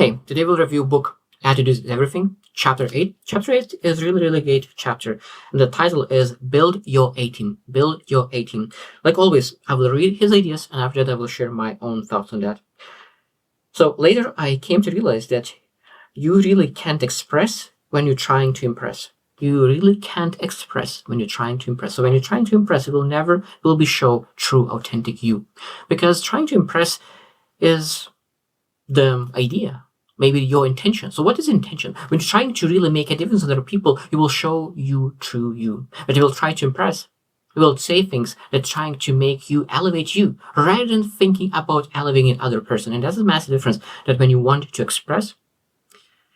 Hey, today we'll review book Attitudes is Everything, Chapter 8. Chapter 8 is really great chapter. And the title is Build Your A-Team. Build Your A-Team. Like always, I will read his ideas and after that I will share my own thoughts on that. So later I came to realize that you really can't express when you're trying to impress. You really can't express when you're trying to impress. So when you're trying to impress, it will be show true, authentic you. Because trying to impress is the idea, maybe your intention. So what is intention? When you're trying to really make a difference in other people, you will show you true you. But you will try to impress. You will say things that trying to make you elevate you rather than thinking about elevating another person. And that's a massive difference that when you want to express,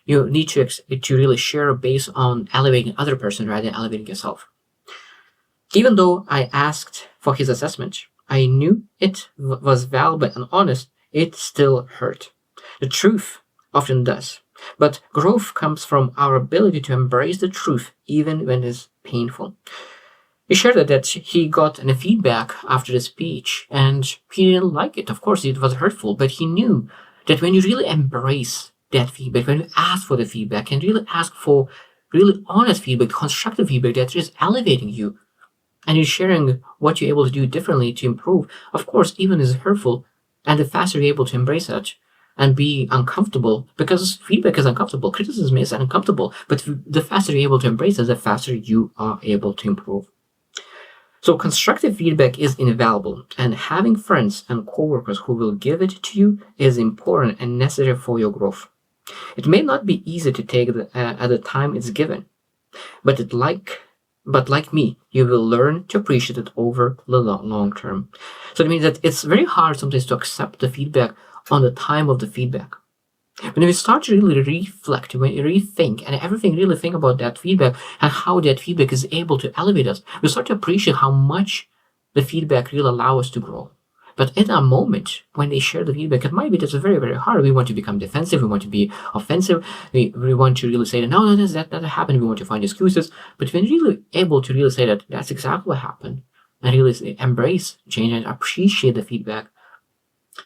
you need to really share based on elevating another person rather than elevating yourself. Even though I asked for his assessment, I knew it was valuable and honest, it still hurt. The truth often does. But growth comes from our ability to embrace the truth even when it's painful. He shared that he got a feedback after the speech and he didn't like it. Of course, it was hurtful, but he knew that when you really embrace that feedback, when you ask for the feedback and really ask for really honest feedback, constructive feedback that is elevating you, and you're sharing what you're able to do differently to improve, of course, even is hurtful, and the faster you're able to embrace that and be uncomfortable, because feedback is uncomfortable, criticism is uncomfortable, but the faster you're able to embrace it, the faster you are able to improve. So constructive feedback is invaluable, and having friends and coworkers who will give it to you is important and necessary for your growth. It may not be easy to take at the time it's given, but like me, you will learn to appreciate it over the long term. So it means that it's very hard sometimes to accept the feedback on the time of the feedback. When we start to really reflect, when you rethink and everything, really think about that feedback and how that feedback is able to elevate us, we start to appreciate how much the feedback really allows us to grow. But in a moment when they share the feedback, it might be that's very hard. We want to become defensive. We want to be offensive. We want to really say that, no, that happened. We want to find excuses. But when you're really able to really say that that's exactly what happened and really embrace change and appreciate the feedback,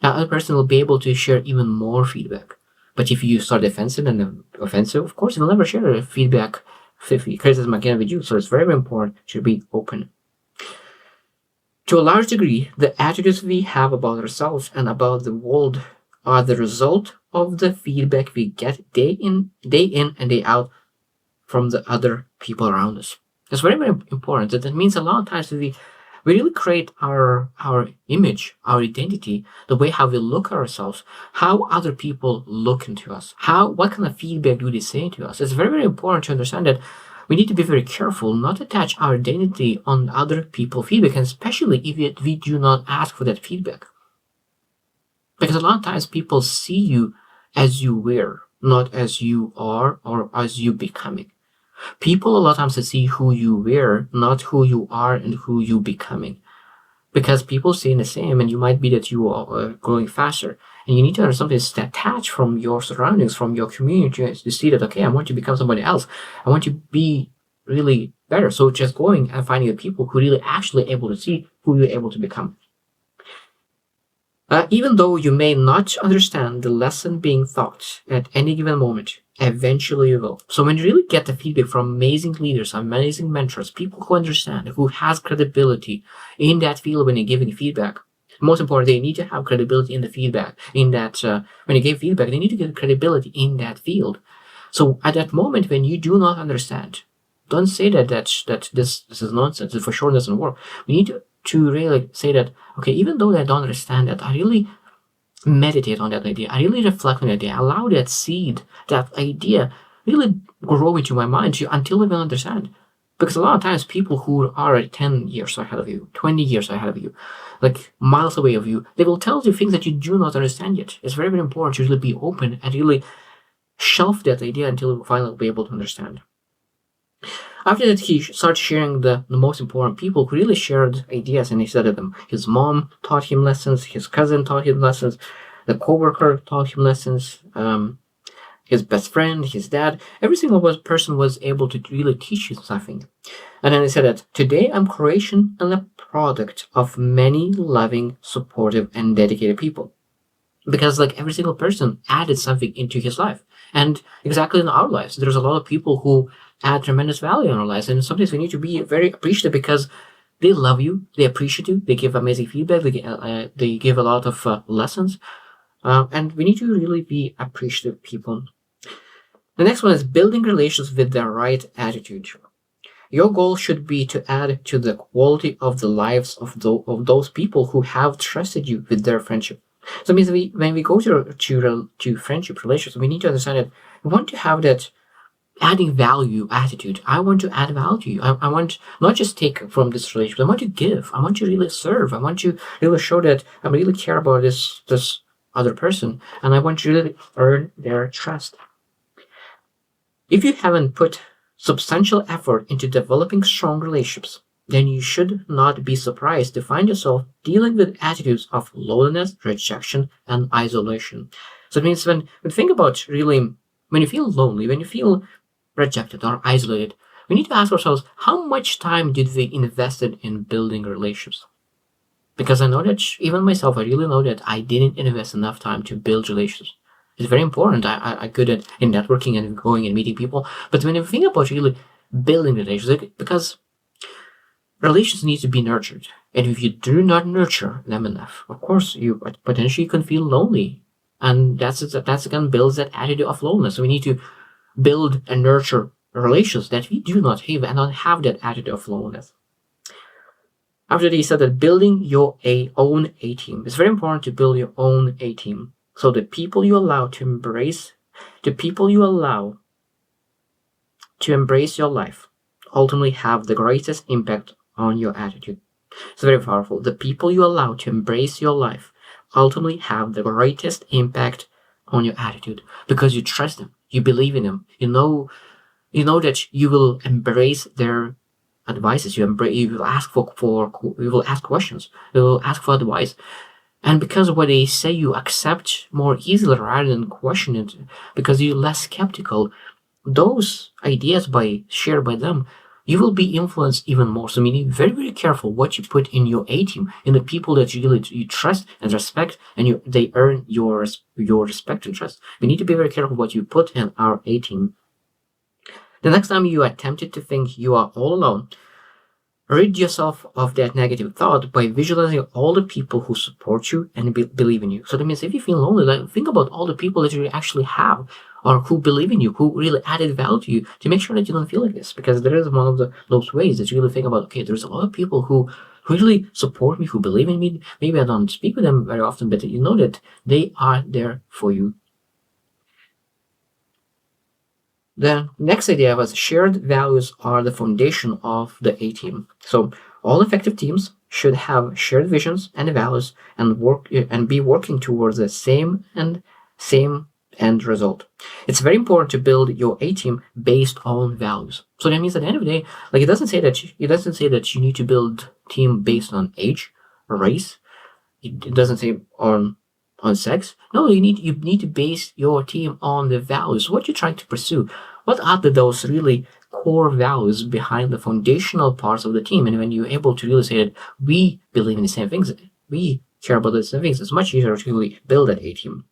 that other person will be able to share even more feedback. But if you start defensive and offensive, of course, you will never share feedback, criticism again with you. So it's very important to be open. To a large degree, the attitudes we have about ourselves and about the world are the result of the feedback we get day in and day out from the other people around us. It's very important. That means a lot of times we really create our image, our identity, the way how we look at ourselves, how other people look into us, what kind of feedback do they say to us. It's very important to understand that we need to be very careful not to attach our identity on other people's feedback, and especially if we do not ask for that feedback. Because a lot of times people see you as you were, not as you are or as you becoming. People a lot of times see who you were, not who you are and who you becoming. Because people see the same, and you might be that you are growing faster. And you need to understand something to detach from your surroundings, from your community, to see that, okay, I want to become somebody else. I want to be really better. So just going and finding the people who really actually able to see who you're able to become. Even though you may not understand the lesson being taught at any given moment, eventually you will. So when you really get the feedback from amazing leaders, amazing mentors, people who understand, who has credibility in that field when you're giving feedback, most important, they need to have credibility in the feedback, in that when you give feedback, they need to get credibility in that field. So at that moment when you do not understand, don't say that this is nonsense, it for sure doesn't work. We need to really say that, okay, even though I don't understand that, I really meditate on that idea. I really reflect on that idea. Allow that seed, that idea, really grow into my mind until I will understand. Because a lot of times people who are 10 years ahead of you, 20 years ahead of you, like miles away of you, they will tell you things that you do not understand yet. It's very important to really be open and really shelf that idea until you finally be able to understand. After that, he started sharing the most important people who really shared ideas, and he said that his mom taught him lessons, his cousin taught him lessons, the coworker taught him lessons, his best friend, his dad, every single person was able to really teach you something. And then he said that today I'm creation and a product of many loving, supportive, and dedicated people. because like every single person added something into his life. And exactly in our lives, there's a lot of people who add tremendous value in our lives. And sometimes we need to be very appreciative because they love you, they appreciate you, they give amazing feedback, they give a lot of lessons. And we need to really be appreciative people. The next one is building relations with the right attitude. Your goal should be to add to the quality of the lives of those people who have trusted you with their friendship. So it means when we go to friendship relations, we need to understand that we want to have that adding value attitude. I want to add value to you. I want not just take from this relationship. I want to give. I want to really serve. I want to really show that I really care about this other person, and I want to really earn their trust. If you haven't put substantial effort into developing strong relationships, then you should not be surprised to find yourself dealing with attitudes of loneliness, rejection, and isolation. So it means when think about really when you feel lonely, when you feel rejected or isolated, we need to ask ourselves how much time did we invested in building relationships? Because I know that even myself, I really know that I didn't invest enough time to build relationships. It's very important. I'm good at in networking and going and meeting people. But when you think about really building relationships, because relations need to be nurtured. And if you do not nurture them enough, of course, you potentially can feel lonely. And that's again builds that attitude of loneliness. So we need to build and nurture relations that we do not have and not have that attitude of loneliness. After that, he said that building your own A team. It's very important to build your own A team. So the people you allow to embrace, the people you allow to embrace your life ultimately have the greatest impact on your attitude. It's very powerful. The people you allow to embrace your life ultimately have the greatest impact on your attitude because you trust them, you believe in them, you know that you will embrace their advices. You will ask you will ask questions. You will ask for advice. And because of what they say, you accept more easily rather than question it because you're less skeptical. Those ideas shared by them, you will be influenced even more. So be very, very careful what you put in your A team, in the people that you trust and respect, and they earn your respect and trust. We need to be very careful what you put in our A team. The next time you are tempted to think you are all alone, rid yourself of that negative thought by visualizing all the people who support you and believe in you. So that means if you feel lonely, think about all the people that you actually have or who believe in you, who really added value to you, to make sure that you don't feel like this. Because there is one of those ways that you really think about, okay, there's a lot of people who really support me, who believe in me. Maybe I don't speak with them very often, but you know that they are there for you. The next idea was shared values are the foundation of the A team. So all effective teams should have shared visions and values and be working towards the same end result. It's very important to build your A team based on values. So that means at the end of the day, like it doesn't say that you need to build team based on age or race. It doesn't say on sex. No, you need to base your team on the values. What you're trying to pursue. What are those really core values behind the foundational parts of the team? And when you're able to really say that we believe in the same things, we care about the same things, it's much easier to really build that A team.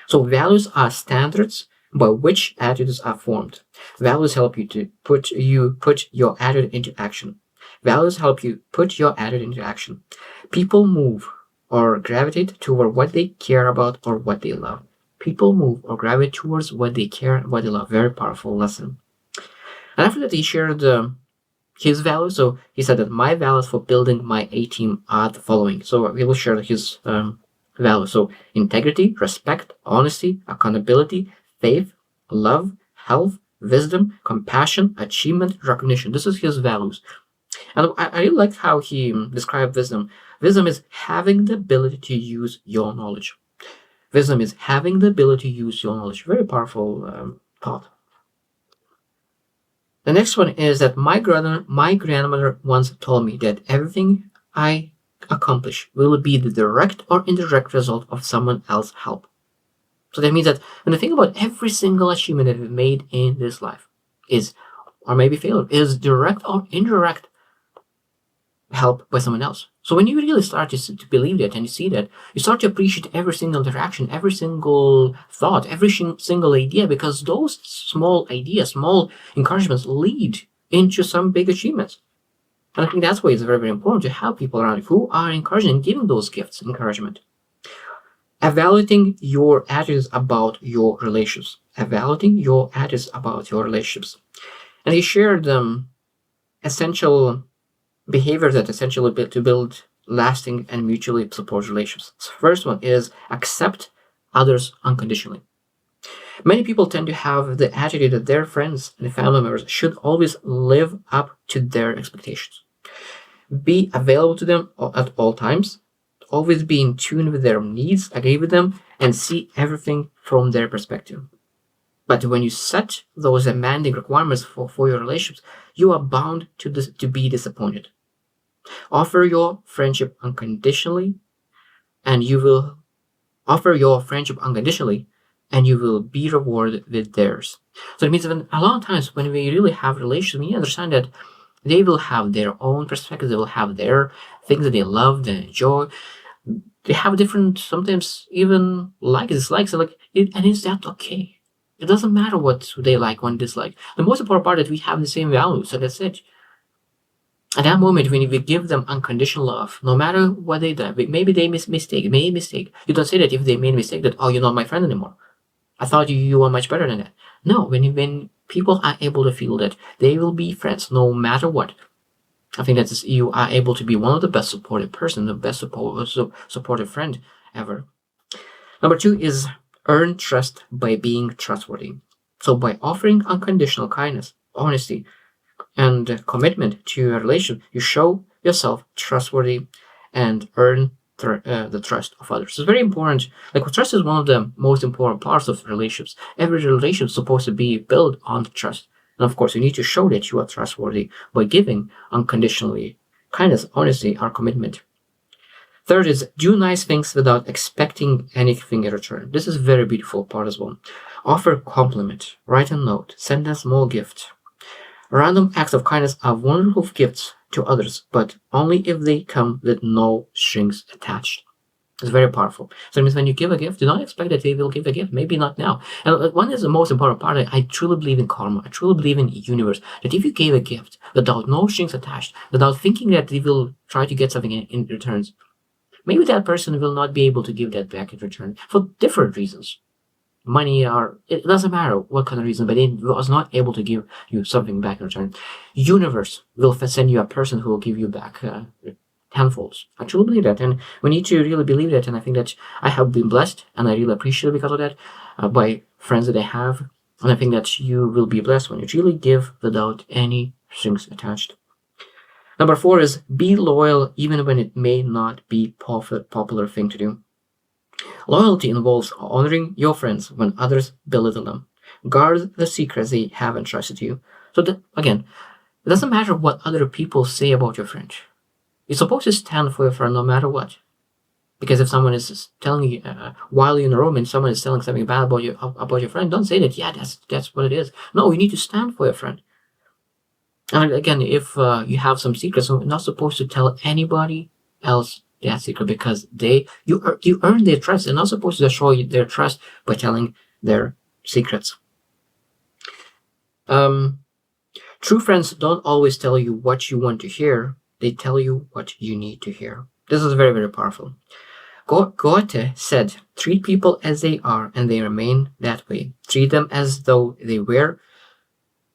So values are standards by which attitudes are formed. Values help you to put your attitude into action. Values help you put your attitude into action. People move or gravitate toward what they care about or what they love. People move or gravitate towards what they care and what they love. Very powerful lesson. And after that, he shared his values. So he said that my values for building my A team are the following. So we will share his values. So integrity, respect, honesty, accountability, faith, love, health, wisdom, compassion, achievement, recognition. This is his values. And I really like how he described wisdom. Wisdom is having the ability to use your knowledge. Wisdom is having the ability to use your knowledge. Very powerful thought. The next one is that my grandmother once told me that everything I accomplish will be the direct or indirect result of someone else's help. So that means that when I think about every single achievement that we've made in this life or maybe failure, is direct or indirect help by someone else. So when you really start to believe that and you see that, you start to appreciate every single interaction, every single thought, every single idea, because those small ideas, small encouragements lead into some big achievements. And I think that's why it's very, very important to have people around you who are encouraging and giving those gifts, encouragement. Evaluating your attitudes about your relationships. Evaluating your attitudes about your relationships. And he shared essential behaviors that essentially to build lasting and mutually supportive relationships. So first one is accept others unconditionally. Many people tend to have the attitude that their friends and family members should always live up to their expectations. Be available to them at all times, always be in tune with their needs, agree with them, and see everything from their perspective. But when you set those demanding requirements for your relationships, you are bound to be disappointed. Offer your friendship unconditionally, and you will be rewarded with theirs. So it means that a lot of times when we really have relationships, we understand that they will have their own perspectives, they will have their things that they love, they enjoy. They have different, sometimes even likes, dislikes, and is that okay? It doesn't matter what they like, one dislike. The most important part is that we have the same values, so that's it. At that moment, when we give them unconditional love, no matter what they do, maybe they made a mistake. You don't say that if they made a mistake that, oh, you're not my friend anymore. I thought you were much better than that. No, when people are able to feel that they will be friends no matter what, I think that you are able to be one of the best supportive person, the best supportive friend ever. Number 2 is earn trust by being trustworthy. So by offering unconditional kindness, honesty, and commitment to your relationship, you show yourself trustworthy and earn the trust of others. It's very important. Like, trust is one of the most important parts of relationships. Every relationship is supposed to be built on trust. And of course, you need to show that you are trustworthy by giving unconditionally kindness, honesty, or commitment. Third is do nice things without expecting anything in return. This is a very beautiful part as well. Offer compliment, write a note, send a small gift. Random acts of kindness are wonderful gifts to others, but only if they come with no strings attached. It's very powerful. So it means when you give a gift, do not expect that they will give a gift. Maybe not now. And one is the most important part. I truly believe in karma. I truly believe in universe. That if you gave a gift without no strings attached, without thinking that they will try to get something in returns, maybe that person will not be able to give that back in return for different reasons. Money, or it doesn't matter what kind of reason, but it was not able to give you something back in return. Universe will send you a person who will give you back tenfolds. I truly believe that, and we need to really believe that. And I think that I have been blessed, and I really appreciate it because of that, by friends that I have. And I think that you will be blessed when you really give without any strings attached. Number 4 is be loyal even when it may not be popular thing to do. Loyalty involves honoring your friends when others belittle them. Guard the secrets they have entrusted to you. So again, it doesn't matter what other people say about your friend. You're supposed to stand for your friend no matter what. Because if someone is telling you while you're in a room and someone is telling something bad about your friend, don't say that. Yeah, that's what it is. No, you need to stand for your friend. And again, if you have some secrets, you're not supposed to tell anybody else that secret, because you earn their trust. They're not supposed to destroy their trust by telling their secrets. True friends don't always tell you what you want to hear. They tell you what you need to hear. This is very, very powerful. Goethe said, treat people as they are and they remain that way. Treat them as though they were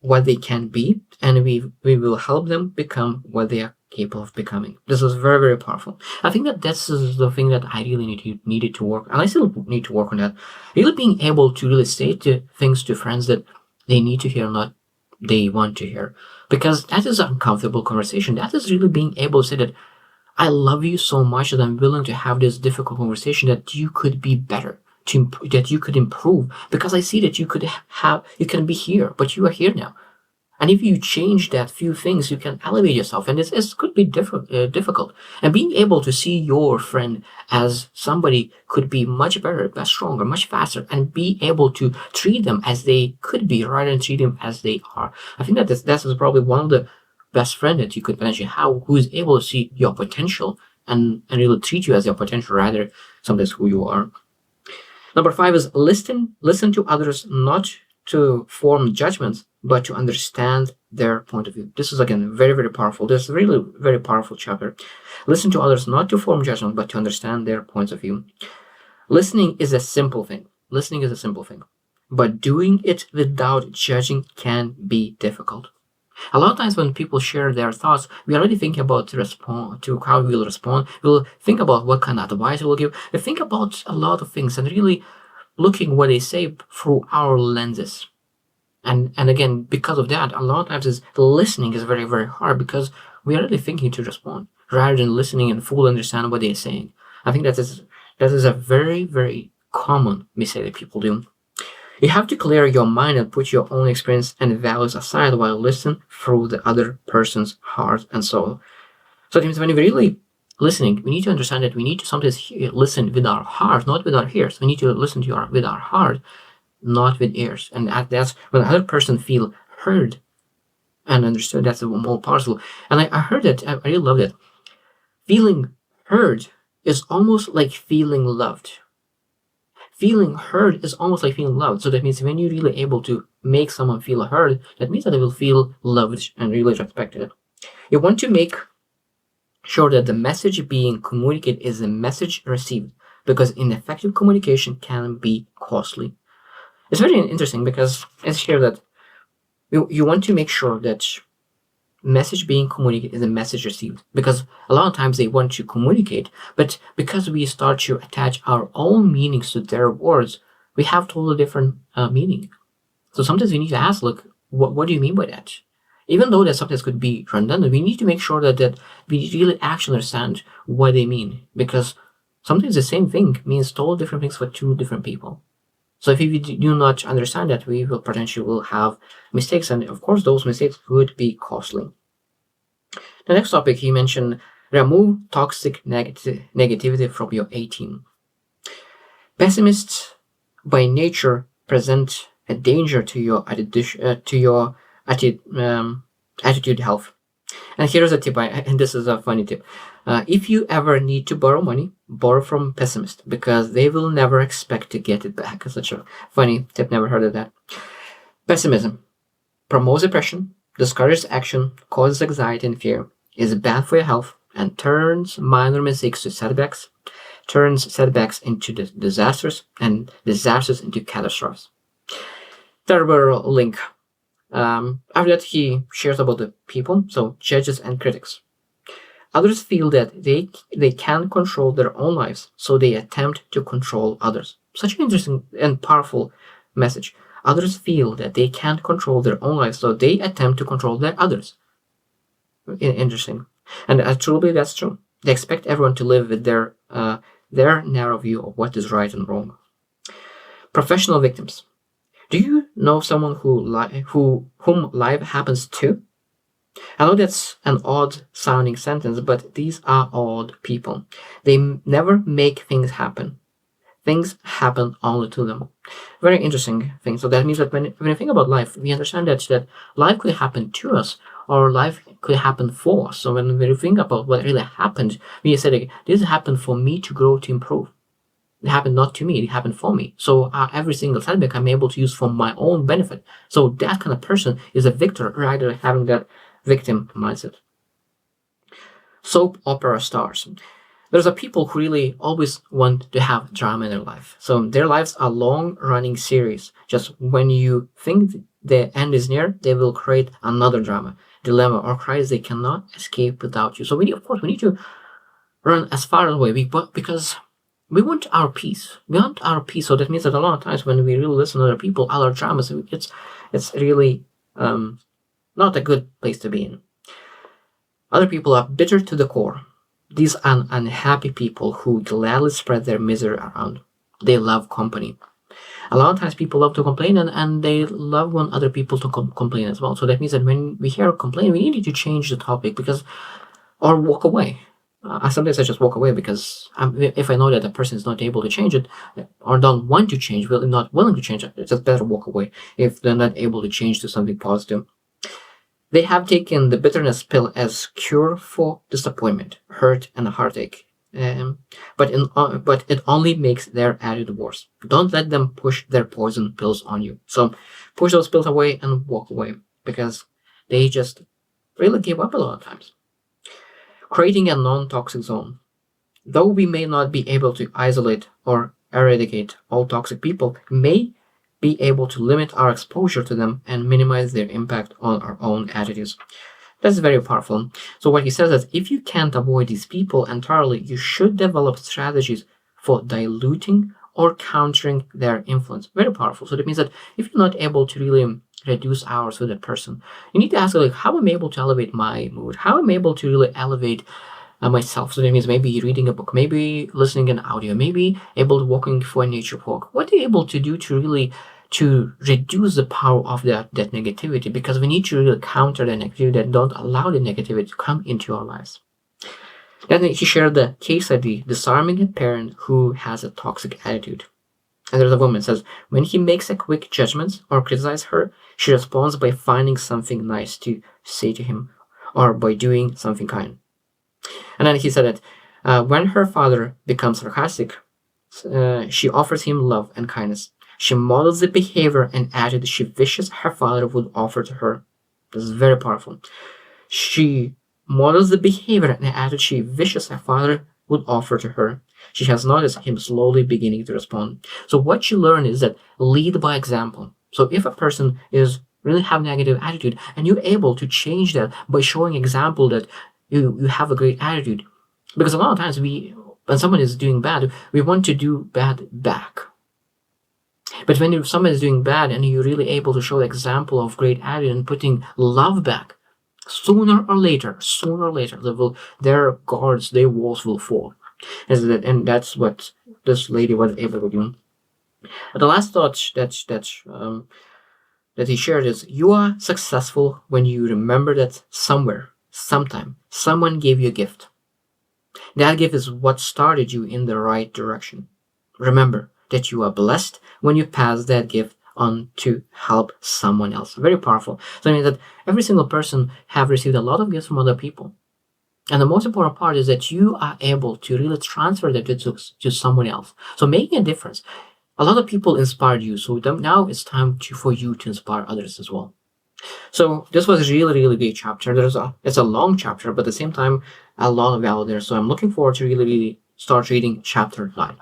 what they can be, and we will help them become what they are capable of becoming. This is very, very powerful. I think that this is the thing that I really needed to work, and I still need to work on that. Really being able to really say things to friends that they need to hear, not they want to hear. Because that is an uncomfortable conversation. That is really being able to say that I love you so much that I'm willing to have this difficult conversation, that you could be better, that you could improve, because I see that you can be here, but you are here now. And if you change that few things, you can elevate yourself, and it could be difficult. And being able to see your friend as somebody could be much better, much stronger, much faster, and be able to treat them as they could be rather than treat them as they are. I think that this is probably one of the best friend that you could potentially have, who is able to see your potential and really treat you as your potential rather sometimes who you are. Number 5 is listen to others, not to form judgments, but to understand their point of view. This is again very, very powerful. This is really very powerful chapter. Listen to others, not to form judgment, but to understand their points of view. Listening is a simple thing. Listening is a simple thing. But doing it without judging can be difficult. A lot of times when people share their thoughts, we already think about how we will respond. We'll think about what kind of advice we'll give. We think about a lot of things and really looking what they say through our lenses. And again, because of that, a lot of times listening is very, very hard because we are really thinking to respond rather than listening and fully understand what they're saying. I think that is a very, very common mistake that people do. You have to clear your mind and put your own experience and values aside while listening through the other person's heart and soul. So it means when we're really listening, we need to understand that we need to sometimes listen with our heart, not with our ears. We need to listen with our heart, not with ears. And that's when the other person feel heard and understood. That's the more powerful. And I heard that, I really loved it. Feeling heard is almost like feeling loved. Feeling heard is almost like feeling loved. So that means when you're really able to make someone feel heard, that means that they will feel loved and really respected. You want to make sure that the message being communicated is the message received, because ineffective communication can be costly. It's very interesting because it's here that you want to make sure that message being communicated is a message received, because a lot of times they want to communicate, but because we start to attach our own meanings to their words, we have totally different meaning. So sometimes we need to ask, look, what do you mean by that? Even though that sometimes could be redundant, we need to make sure that we really actually understand what they mean, because sometimes the same thing means totally different things for two different people. So if we do not understand that, we will potentially have mistakes, and of course those mistakes would be costly. The next topic he mentioned, remove toxic negativity from your A-team. Pessimists by nature present a danger to your attitude health. And here's a tip, and this is a funny tip. If you ever need to borrow money, borrow from pessimists, because they will never expect to get it back. It's such a funny tip, never heard of that. Pessimism promotes depression, discourages action, causes anxiety and fear, is bad for your health, and turns minor mistakes to setbacks, turns setbacks into disasters, and disasters into catastrophes. Terrible link. After that, he shares about the people, so judges and critics. Others feel that they can't control their own lives, so they attempt to control others. Such an interesting and powerful message. Others feel that they can't control their own lives, so they attempt to control their others. Interesting. And I truly believe that's true. They expect everyone to live with their narrow view of what is right and wrong. Professional victims. Do you know someone whom life happens to? I know that's an odd sounding sentence, but these are odd people. They never make things happen. Things happen only to them. Very interesting thing. So that means that when you think about life, we understand that life could happen to us, or life could happen for us. So when we think about what really happened, we say, like, this happened for me to grow, to improve. It happened not to me, it happened for me. So every single setback I'm able to use for my own benefit. So that kind of person is a victor rather than having that victim mindset. Soap opera stars. There's a people who really always want to have drama in their life. So their lives are long-running series. Just when you think the end is near, they will create another drama, dilemma, or crisis they cannot escape without you. So we need to run as far away because we want our peace. We want our peace. So that means that a lot of times when we really listen to other people, other dramas, it's really not a good place to be in. Other people are bitter to the core. These are unhappy people who gladly spread their misery around. They love company. A lot of times people love to complain, and they love when other people to complain as well. So that means that when we hear a complaint, we need to change the topic or walk away. Sometimes I just walk away because if I know that the person is not able to change it or don't want to change, not willing to change it, it's just better walk away if they're not able to change to something positive. They have taken the bitterness pill as cure for disappointment, hurt, and heartache. But it only makes their attitude worse. Don't let them push their poison pills on you. So push those pills away and walk away, because they just really give up a lot of times. Creating a non-toxic zone. Though we may not be able to isolate or eradicate all toxic people, we may be able to limit our exposure to them and minimize their impact on our own attitudes. That's very powerful. So what he says is, if you can't avoid these people entirely, you should develop strategies for diluting or countering their influence. Very powerful. So that means that if you're not able to really reduce hours with that person, you need to ask, like, how am I able to elevate my mood? How am I able to really elevate myself? So that means maybe reading a book, maybe listening an audio, maybe able to walking for a nature walk. What are you able to do to really to reduce the power of that negativity? Because we need to really counter the negativity and don't allow the negativity to come into our lives. Then he shared the case study, disarming a parent who has a toxic attitude. And there's a woman says, when he makes a quick judgment or criticize her, she responds by finding something nice to say to him or by doing something kind. And then he said that when her father becomes sarcastic, she offers him love and kindness. She models the behavior and attitude she wishes her father would offer to her. This is very powerful. She models the behavior and attitude she wishes her father would offer to her. She has noticed him slowly beginning to respond. So what you learn is that lead by example. So if a person is really have negative attitude and you're able to change that by showing example that you have a great attitude, because a lot of times when someone is doing bad, we want to do bad back. But when someone is doing bad and you're really able to show the example of great attitude and putting love back, sooner or later, their guards, their walls will fall. And that's what this lady was able to do. But the last thought that he shared is, you are successful when you remember that somewhere, sometime, someone gave you a gift. That gift is what started you in the right direction. Remember that you are blessed when you pass that gift on to help someone else. Very powerful. So I mean that every single person have received a lot of gifts from other people. And the most important part is that you are able to really transfer that to someone else. So making a difference. A lot of people inspired you. So now it's time for you to inspire others as well. So this was a really, really great chapter. It's a long chapter, but at the same time, a lot of value there. So I'm looking forward to really, really start reading chapter 9.